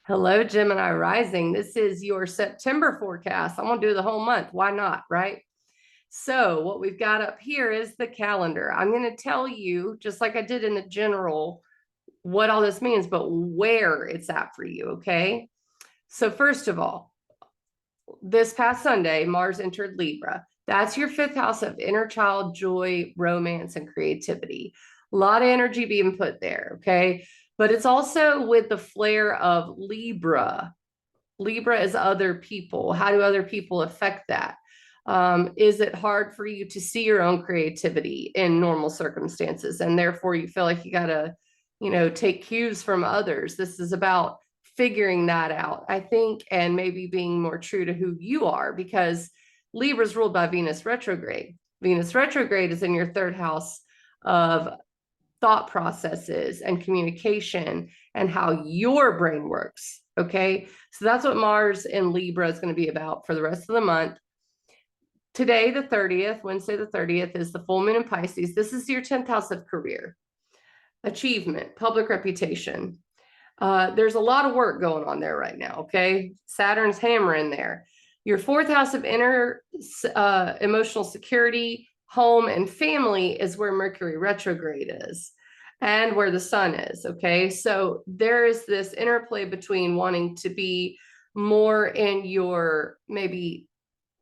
Hello, Gemini rising. This is your September forecast. I'm going to do the whole month. Why not, right? So, what we've got up here is the calendar. I'm going to tell you, just like I did in the general, what all this means, but where it's at for you, okay? So, first of all, this past Sunday, Mars entered Libra. That's your fifth house of inner child joy, romance, and creativity. A lot of energy being put there, okay? But it's also with the flair of Libra. Libra is other people. How do other people affect that? Is it hard for you to see your own creativity in normal circumstances? And therefore you feel like you got to, take cues from others. This is about figuring that out, I think, and maybe being more true to who you are, because Libra is ruled by Venus retrograde. Venus retrograde is in your third house of thought processes and communication and how your brain works. Okay. So that's what Mars in Libra is going to be about for the rest of the month. Today, the 30th, Wednesday, the 30th, is the full moon in Pisces. This is your 10th house of career, achievement, public reputation. There's a lot of work going on there right now. Okay. Saturn's hammering there. Your fourth house of inner emotional security, home, and family is where Mercury retrograde is and where the sun is. Okay. So there is this interplay between wanting to be more in your maybe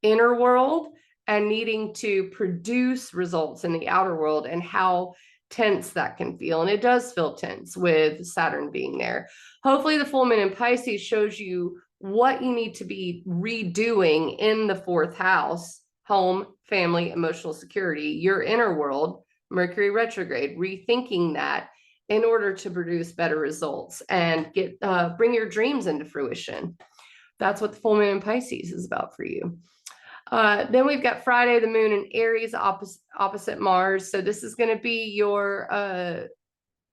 inner world and needing to produce results in the outer world, and how tense that can feel. And it does feel tense with Saturn being there. Hopefully the full moon in Pisces shows you what you need to be redoing in the fourth house: home, family, emotional security, your inner world, Mercury retrograde, rethinking that in order to produce better results and get bring your dreams into fruition. That's what the full moon in Pisces is about for you. Then we've got Friday, the moon in Aries, opposite Mars. So this is going to be your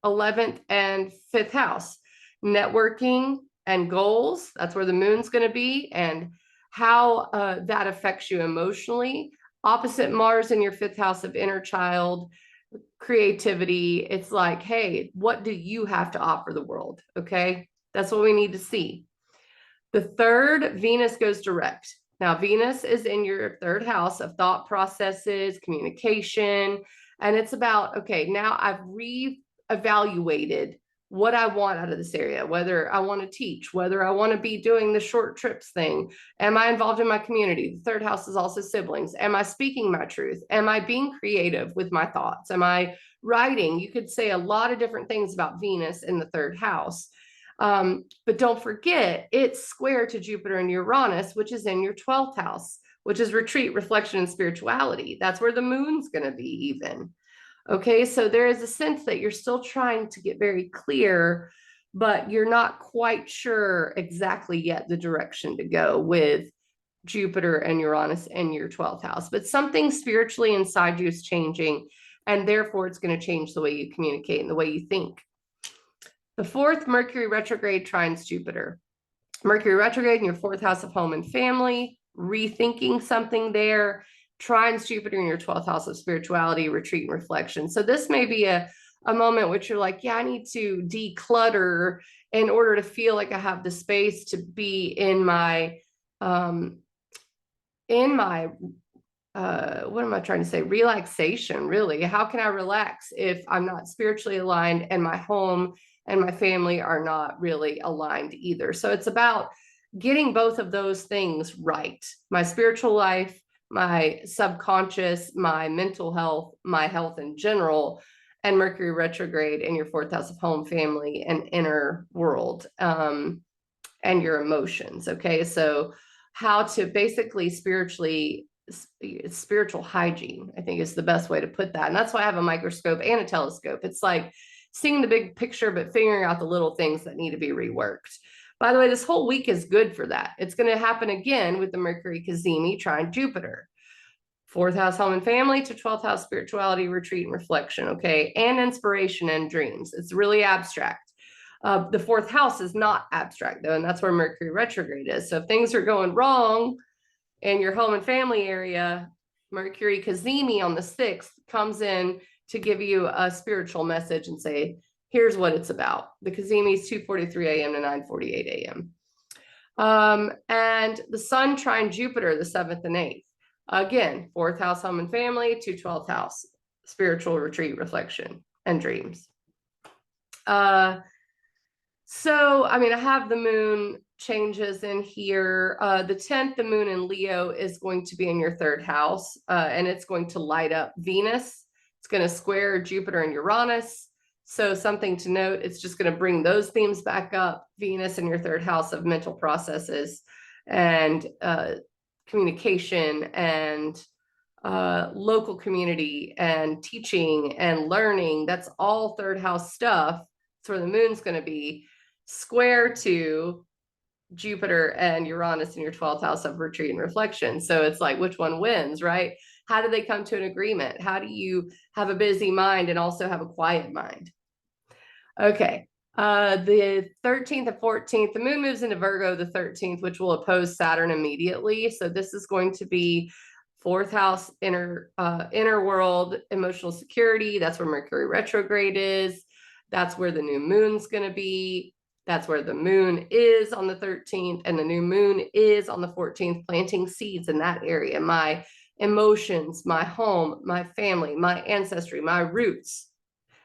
11th and 5th house. Networking and goals. That's where the moon's going to be, and how that affects you emotionally. Opposite Mars in your 5th house of inner child, creativity. It's like, hey, what do you have to offer the world? Okay. That's what we need to see. The third, Venus goes direct. Now, Venus is in your third house of thought processes, communication, and it's about, okay, now I've reevaluated what I want out of this area, whether I want to teach, whether I want to be doing the short trips thing. Am I involved in my community? The third house is also siblings. Am I speaking my truth? Am I being creative with my thoughts? Am I writing? You could say a lot of different things about Venus in the third house. But don't forget, it's square to Jupiter and Uranus, which is in your 12th house, which is retreat, reflection, and spirituality. That's where the moon's going to be even. Okay, so there is a sense that you're still trying to get very clear, but you're not quite sure exactly yet the direction to go with Jupiter and Uranus in your 12th house. But something spiritually inside you is changing, and therefore it's going to change the way you communicate and the way you think. The fourth, Mercury retrograde trines Jupiter. Mercury retrograde in your 4th house of home and family, rethinking something there. Trines Jupiter in your 12th house of spirituality, retreat, and reflection. So this may be a moment which you're like, yeah, I need to declutter in order to feel like I have the space to be in my what am I trying to say? Relaxation, really. How can I relax if I'm not spiritually aligned and my home and my family are not really aligned either? So it's about getting both of those things right. My spiritual life, my subconscious, my mental health, my health in general, and Mercury retrograde in your 4th house of home, family, and inner world, and your emotions. Okay. So how to basically spiritual hygiene, I think, is the best way to put that. And that's why I have a microscope and a telescope. It's like seeing the big picture, but figuring out the little things that need to be reworked. By the way, this whole week is good for that. It's going to happen again with the Mercury Cazimi trine Jupiter. 4th house, home and family, to 12th house, spirituality, retreat, and reflection. Okay. And inspiration and dreams. It's really abstract. The 4th house is not abstract, though, and that's where Mercury retrograde is. So if things are going wrong in your home and family area, Mercury Cazimi on the 6th comes in to give you a spiritual message and say, Here's what it's about. The Cazimi is 2:43 a.m. to 9:48 a.m. And the sun trine Jupiter, the 7th and 8th. Again, 4th house, home and family, to 12th house, spiritual retreat, reflection, and dreams. So, I mean, I have the moon changes in here. The 10th, the moon in Leo is going to be in your 3rd house, and it's going to light up Venus. It's going to square Jupiter and Uranus. So something to note, it's just going to bring those themes back up. Venus in your 3rd house of mental processes and communication and local community and teaching and learning. That's all 3rd house stuff. That's where the moon's going to be, square to Jupiter and Uranus in your 12th house of retreat and reflection. So it's like, which one wins, right? How do they come to an agreement? How do you have a busy mind and also have a quiet mind? Okay. The 13th and 14th, the moon moves into Virgo the 13th, which will oppose Saturn immediately. So this is going to be 4th house, inner world, emotional security. That's where Mercury retrograde is. That's where the new moon's going to be. That's where the moon is on the 13th, and the new moon is on the 14th, planting seeds in that area. My emotions, my home, my family, my ancestry, my roots.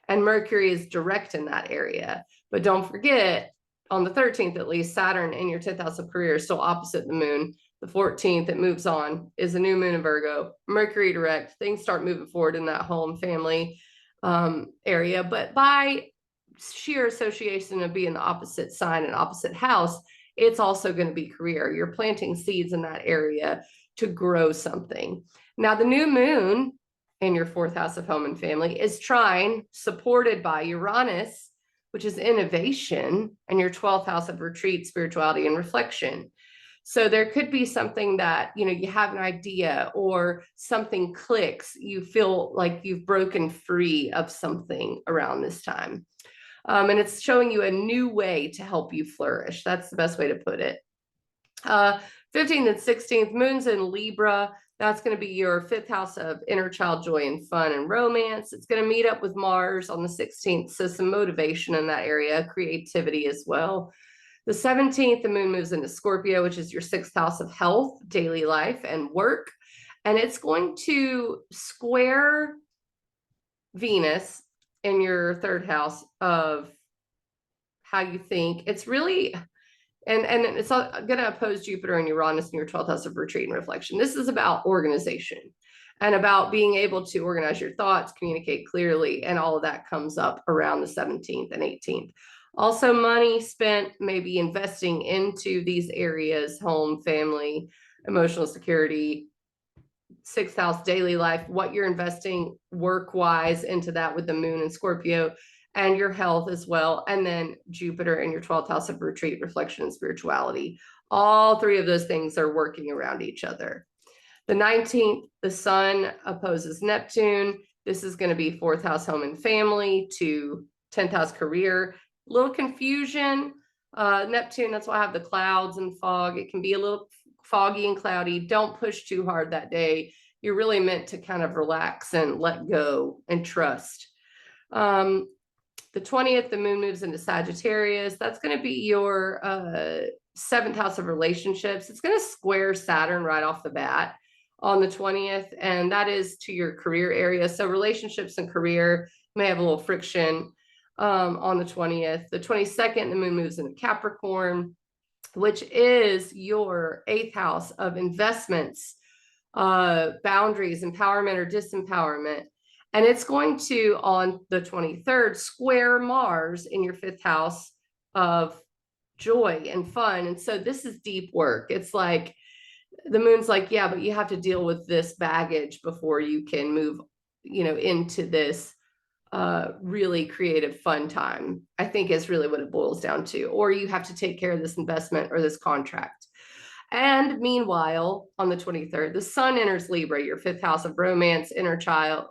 And Mercury is direct in that area. But don't forget, on the 13th, at least, Saturn in your 10th house of career is still opposite the moon. The 14th, it moves on, is a new moon in Virgo. Mercury direct, things start moving forward in that home family area. But by sheer association of being the opposite sign and opposite house, it's also going to be career. You're planting seeds in that area to grow something. Now, the new moon in your 4th house of home and family is trine, supported by Uranus, which is innovation, and your 12th house of retreat, spirituality, and reflection. So there could be something that, you know, you have an idea or something clicks. You feel like you've broken free of something around this time. And it's showing you a new way to help you flourish. That's the best way to put it. 15th and 16th, moon's in Libra. That's going to be your 5th house of inner child joy and fun and romance. It's going to meet up with Mars on the 16th. So some motivation in that area, creativity as well. The 17th, the moon moves into Scorpio, which is your 6th house of health, daily life, and work. And it's going to square Venus in your 3rd house of how you think. It's really, and it's going to oppose Jupiter and Uranus in your 12th house of retreat and reflection. This is about organization and about being able to organize your thoughts, communicate clearly, and all of that comes up around the 17th and 18th. Also, money spent maybe investing into these areas, home, family, emotional security, 6th house, daily life, what you're investing work-wise into that with the moon and Scorpio, and your health as well. And then Jupiter in your 12th house of retreat, reflection, and spirituality. All 3 of those things are working around each other. The 19th, the sun opposes Neptune. This is going to be 4th house, home and family, to 10th house, career. A little confusion. Neptune, that's why I have the clouds and fog. It can be a little foggy and cloudy. Don't push too hard that day. You're really meant to kind of relax and let go and trust. The 20th, the moon moves into Sagittarius. That's going to be your 7th house of relationships. It's going to square Saturn right off the bat on the 20th, and that is to your career area. So relationships and career may have a little friction on the 20th. The 22nd, the moon moves into Capricorn, which is your 8th house of investments, boundaries, empowerment or disempowerment. And it's going to, on the 23rd, square Mars in your 5th house of joy and fun. And so this is deep work. It's like the moon's like, yeah, but you have to deal with this baggage before you can move, you know, into this really creative, fun time, I think is really what it boils down to. Or you have to take care of this investment or this contract. And meanwhile, on the 23rd, the sun enters Libra, your 5th house of romance, inner child,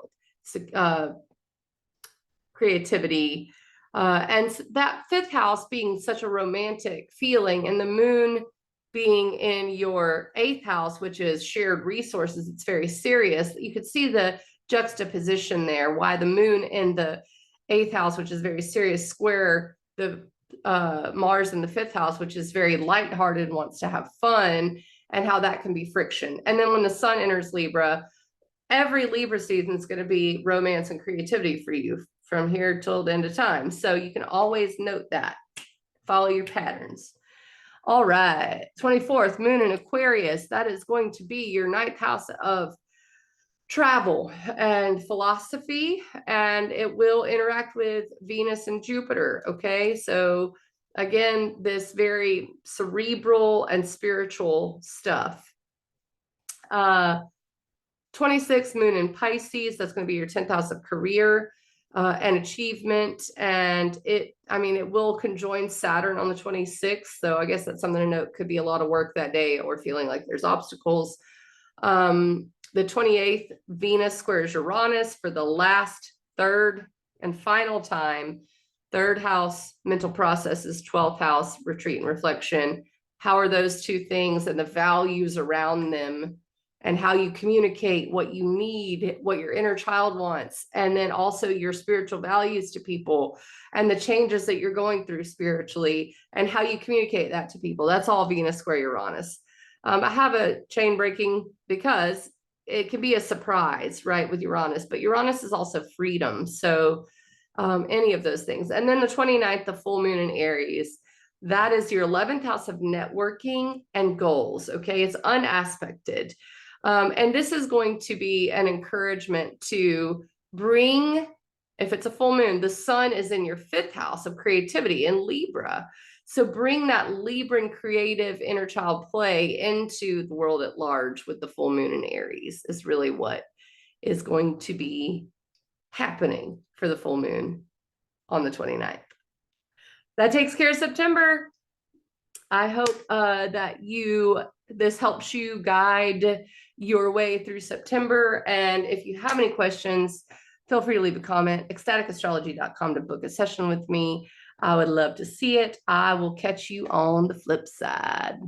creativity, and that 5th house being such a romantic feeling, and the moon being in your 8th house, which is shared resources, it's very serious. You could see the juxtaposition there, why the moon in 8th house, which is very serious, square the Mars in the 5th house, which is very lighthearted and wants to have fun, and how that can be friction. And then when the sun enters Libra, every Libra season is going to be romance and creativity for you from here till the end of time. So you can always note that. Follow your patterns. All right. 24th, moon in Aquarius. That is going to be your 9th house of travel and philosophy, and it will interact with Venus and Jupiter. Okay. So again, this very cerebral and spiritual stuff. 26th, moon in Pisces. That's going to be your 10th house of career and achievement. And it will conjoin Saturn on the 26th. So I guess that's something to note. Could be a lot of work that day or feeling like there's obstacles. The 28th, Venus squares Uranus for the last, third, and final time. 3rd house, mental processes, 12th house, retreat and reflection. How are those two things and the values around them, and how you communicate what you need, what your inner child wants, and then also your spiritual values to people and the changes that you're going through spiritually and how you communicate that to people. That's all Venus square Uranus. I have a chain breaking because it can be a surprise, right, with Uranus, but Uranus is also freedom. So any of those things. And then the 29th, the full moon in Aries, that is your 11th house of networking and goals. Okay. It's unaspected. And this is going to be an encouragement to bring, if it's a full moon, the sun is in your 5th house of creativity in Libra. So bring that Libran creative inner child play into the world at large with the full moon in Aries is really what is going to be happening for the full moon on the 29th. That takes care of September. I hope that this helps you guide your way through September. And if you have any questions, feel free to leave a comment, ecstaticastrology.com to book a session with me. I would love to see it. I will catch you on the flip side.